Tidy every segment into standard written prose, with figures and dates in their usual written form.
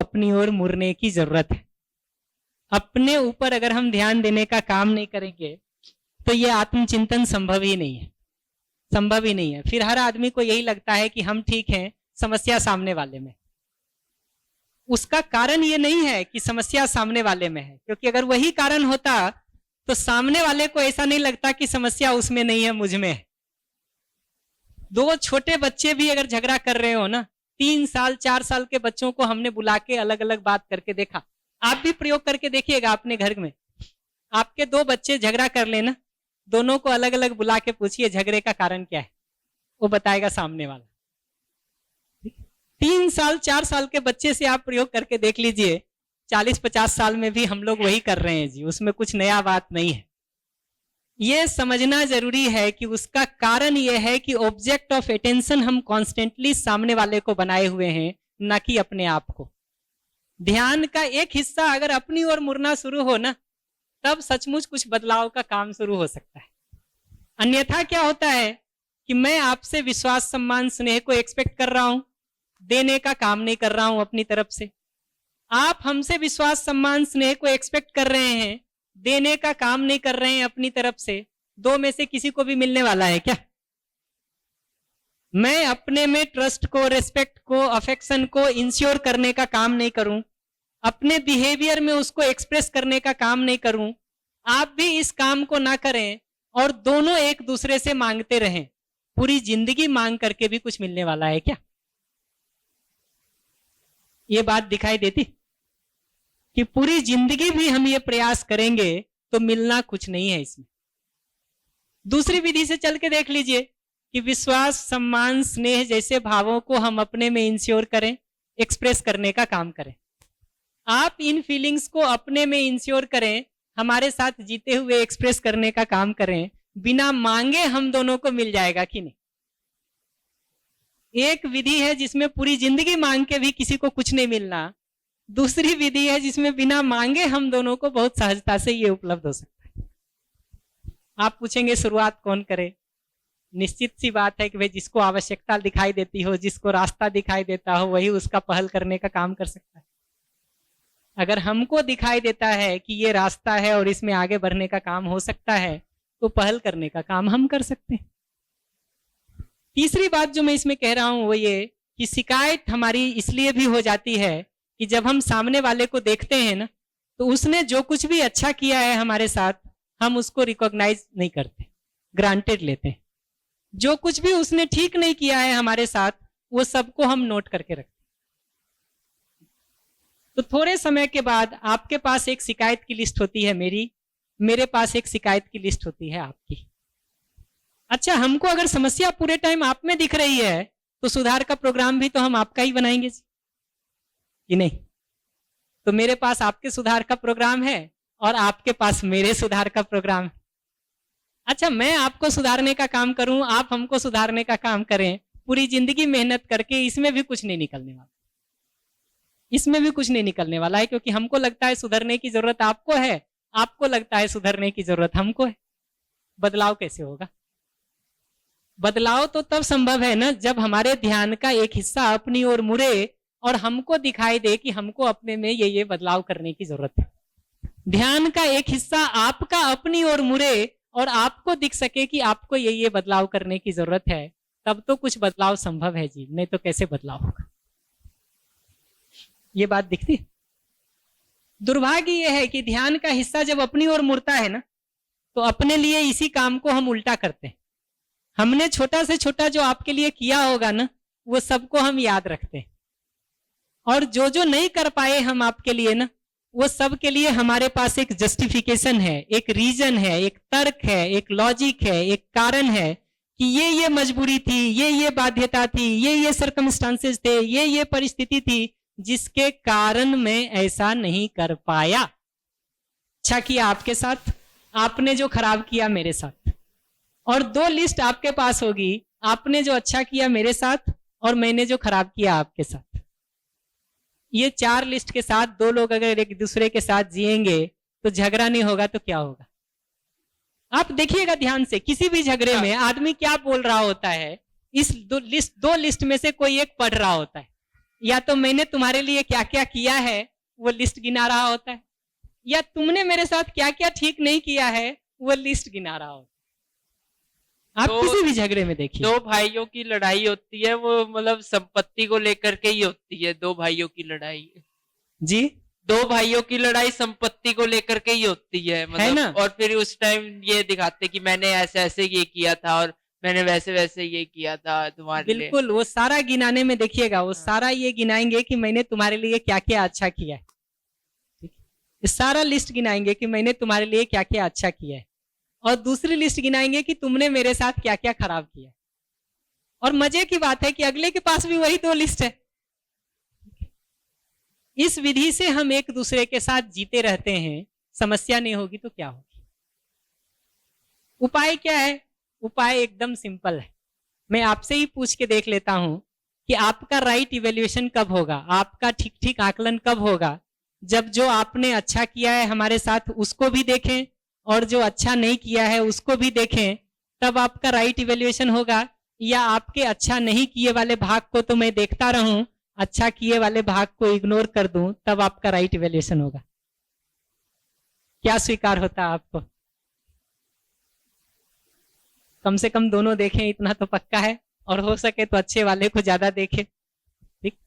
अपनी ओर मुड़ने की जरूरत है। अपने ऊपर अगर हम ध्यान देने का काम नहीं करेंगे तो ये आत्मचिंतन संभव ही नहीं है, संभव ही नहीं है। फिर हर आदमी को यही लगता है कि हम ठीक हैं, समस्या सामने वाले में। उसका कारण ये नहीं है कि समस्या सामने वाले में है, क्योंकि अगर वही कारण होता तो सामने वाले को ऐसा नहीं लगता कि समस्या उसमें नहीं है, मुझ में है। दो छोटे बच्चे भी अगर झगड़ा कर रहे हो ना, 3 साल 4 साल के बच्चों को हमने बुला के अलग अलग बात करके देखा। आप भी प्रयोग करके देखिएगा अपने घर में। आपके 2 बच्चे झगड़ा कर लेना, दोनों को अलग अलग बुला के पूछिए झगड़े का कारण क्या है, वो बताएगा सामने वाला। 3 साल 4 साल के बच्चे से आप प्रयोग करके देख लीजिए, 40-50 साल में भी हम लोग वही कर रहे हैं जी, उसमें कुछ नया बात नहीं है। ये समझना जरूरी है कि उसका कारण ये है कि ऑब्जेक्ट ऑफ अटेंशन हम कॉन्स्टेंटली सामने वाले को बनाए हुए हैं, ना कि अपने आप को। ध्यान का एक हिस्सा अगर अपनी ओर मुड़ना शुरू हो ना, तब सचमुच कुछ बदलाव का काम शुरू हो सकता है। अन्यथा क्या होता है कि मैं आपसे विश्वास सम्मान स्नेह को एक्सपेक्ट कर रहा हूं, देने का काम नहीं कर रहा हूं अपनी तरफ से। आप हमसे विश्वास सम्मान स्नेह को एक्सपेक्ट कर रहे हैं, देने का काम नहीं कर रहे हैं अपनी तरफ से। 2 में से किसी को भी मिलने वाला है क्या? मैं अपने में ट्रस्ट को, रेस्पेक्ट को, अफेक्शन को इंश्योर करने का काम नहीं करूं, अपने बिहेवियर में उसको एक्सप्रेस करने का काम नहीं करूं, आप भी इस काम को ना करें और दोनों एक दूसरे से मांगते रहें, पूरी जिंदगी मांग करके भी कुछ मिलने वाला है क्या? ये बात दिखाई देती कि पूरी जिंदगी भी हम ये प्रयास करेंगे तो मिलना कुछ नहीं है इसमें। दूसरी विधि से चल के देख लीजिए कि विश्वास सम्मान स्नेह जैसे भावों को हम अपने में इंश्योर करें, एक्सप्रेस करने का काम करें। आप इन फीलिंग्स को अपने में इंश्योर करें, हमारे साथ जीते हुए एक्सप्रेस करने का काम करें, बिना मांगे हम दोनों को मिल जाएगा कि नहीं? एक विधि है जिसमें पूरी जिंदगी मांग के भी किसी को कुछ नहीं मिलना, दूसरी विधि है जिसमें बिना मांगे हम दोनों को बहुत सहजता से ये उपलब्ध हो सकता है। आप पूछेंगे शुरुआत कौन करे? निश्चित सी बात है कि भाई जिसको आवश्यकता दिखाई देती हो, जिसको रास्ता दिखाई देता हो, वही उसका पहल करने का काम कर सकता है। अगर हमको दिखाई देता है कि ये रास्ता है और इसमें आगे बढ़ने का काम हो सकता है, तो पहल करने का काम हम कर सकते हैं। तीसरी बात जो मैं इसमें कह रहा हूं वो ये कि शिकायत हमारी इसलिए भी हो जाती है कि जब हम सामने वाले को देखते हैं ना, तो उसने जो कुछ भी अच्छा किया है हमारे साथ, हम उसको रिकॉग्नाइज नहीं करते, ग्रांटेड लेते हैं। जो कुछ भी उसने ठीक नहीं किया है हमारे साथ, वो सबको हम नोट करके रखते हैं। तो थोड़े समय के बाद आपके पास एक शिकायत की लिस्ट होती है मेरी, मेरे पास एक शिकायत की लिस्ट होती है आपकी। अच्छा, हमको अगर समस्या पूरे टाइम आप में दिख रही है तो सुधार का प्रोग्राम भी तो हम आपका ही बनाएंगे कि नहीं? तो मेरे पास आपके सुधार का प्रोग्राम है और आपके पास मेरे सुधार का प्रोग्राम है। अच्छा, मैं आपको सुधारने का काम करूं, आप हमको सुधारने का काम करें, पूरी जिंदगी मेहनत करके इसमें भी कुछ नहीं निकलने वाला, इसमें भी कुछ नहीं निकलने वाला है, क्योंकि हमको लगता है सुधरने की जरूरत आपको है, आपको लगता है सुधरने की जरूरत हमको है। बदलाव कैसे होगा? बदलाव तो तब संभव है ना जब हमारे ध्यान का एक हिस्सा अपनी ओर मुड़े और हमको दिखाई दे कि हमको अपने में ये बदलाव करने की जरूरत है। ध्यान का एक हिस्सा आपका अपनी ओर मुड़े और आपको दिख सके कि आपको ये बदलाव करने की जरूरत है, तब तो कुछ बदलाव संभव है जी, नहीं तो कैसे बदलाव होगा? ये बात दिखती? दुर्भाग्य ये है कि ध्यान का हिस्सा जब अपनी ओर मुड़ता है ना, तो अपने लिए इसी काम को हम उल्टा करते हैं। हमने छोटा से छोटा जो आपके लिए किया होगा ना, वो सबको हम याद रखते हैं, और जो जो नहीं कर पाए हम आपके लिए ना, वो सब के लिए हमारे पास एक जस्टिफिकेशन है, एक रीजन है, एक तर्क है, एक लॉजिक है, एक कारण है कि ये मजबूरी थी, ये बाध्यता थी, ये सर्कमस्टांसेस थे, ये परिस्थिति थी जिसके कारण मैं ऐसा नहीं कर पाया। अच्छा किया आपके साथ, आपने जो खराब किया मेरे साथ। और 2 लिस्ट आपके पास होगी, आपने जो अच्छा किया मेरे साथ और मैंने जो खराब किया आपके साथ। ये 4 लिस्ट के साथ 2 लोग अगर एक दूसरे के साथ जिएंगे तो झगड़ा नहीं होगा तो क्या होगा? आप देखिएगा ध्यान से, किसी भी झगड़े में आदमी क्या बोल रहा होता है, इस 2 लिस्ट में से कोई एक पढ़ रहा होता है। या तो मैंने तुम्हारे लिए क्या क्या किया है वो लिस्ट गिना रहा होता है, या तुमने मेरे साथ क्या क्या ठीक नहीं किया है वो लिस्ट गिना रहा होता है। आप किसी भी झगड़े में देखिए, दो भाइयों की लड़ाई होती है वो मतलब संपत्ति को लेकर के ही होती है। दो भाइयों की लड़ाई जी, दो भाइयों की लड़ाई संपत्ति को लेकर के ही होती है है मतलब ना? और फिर उस टाइम ये दिखाते कि मैंने ऐसे ऐसे ये किया था और मैंने वैसे वैसे ये किया था तुम्हारे लिए। बिल्कुल, वो सारा गिनाने में देखिएगा, वो हाँ। सारा ये गिनाएंगे कि मैंने तुम्हारे लिए क्या क्या अच्छा किया है, ठीक है? ये सारा लिस्ट गिनाएंगे कि मैंने तुम्हारे लिए क्या क्या अच्छा किया है, और दूसरी लिस्ट गिनाएंगे कि तुमने मेरे साथ क्या क्या खराब किया है। और मजे की बात है कि अगले के पास भी वही दो लिस्ट है। इस विधि से हम एक दूसरे के साथ जीते रहते हैं, समस्या नहीं होगी तो क्या होगी। उपाय क्या है? उपाय एकदम सिंपल है। मैं आपसे ही पूछ के देख लेता हूं कि आपका राइट इवेल्युएशन कब होगा, आपका ठीक ठीक आकलन कब होगा? जब जो आपने अच्छा किया है हमारे साथ उसको भी देखें और जो अच्छा नहीं किया है उसको भी देखें, तब आपका राइट इवेल्युएशन होगा। या आपके अच्छा नहीं किए वाले भाग को तो मैं देखता रहूं, अच्छा किए वाले भाग को इग्नोर कर दूं, तब आपका राइट इवेल्युएशन होगा। क्या स्वीकार होता है आपको? कम से कम दोनों देखें, इतना तो पक्का है, और हो सके तो अच्छे वाले को ज्यादा देखें। ठीक,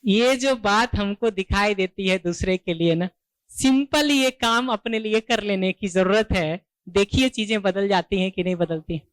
ये जो बात हमको दिखाई देती है दूसरे के लिए ना, सिंपल ये काम अपने लिए कर लेने की जरूरत है। देखिए चीजें बदल जाती हैं कि नहीं बदलती हैं।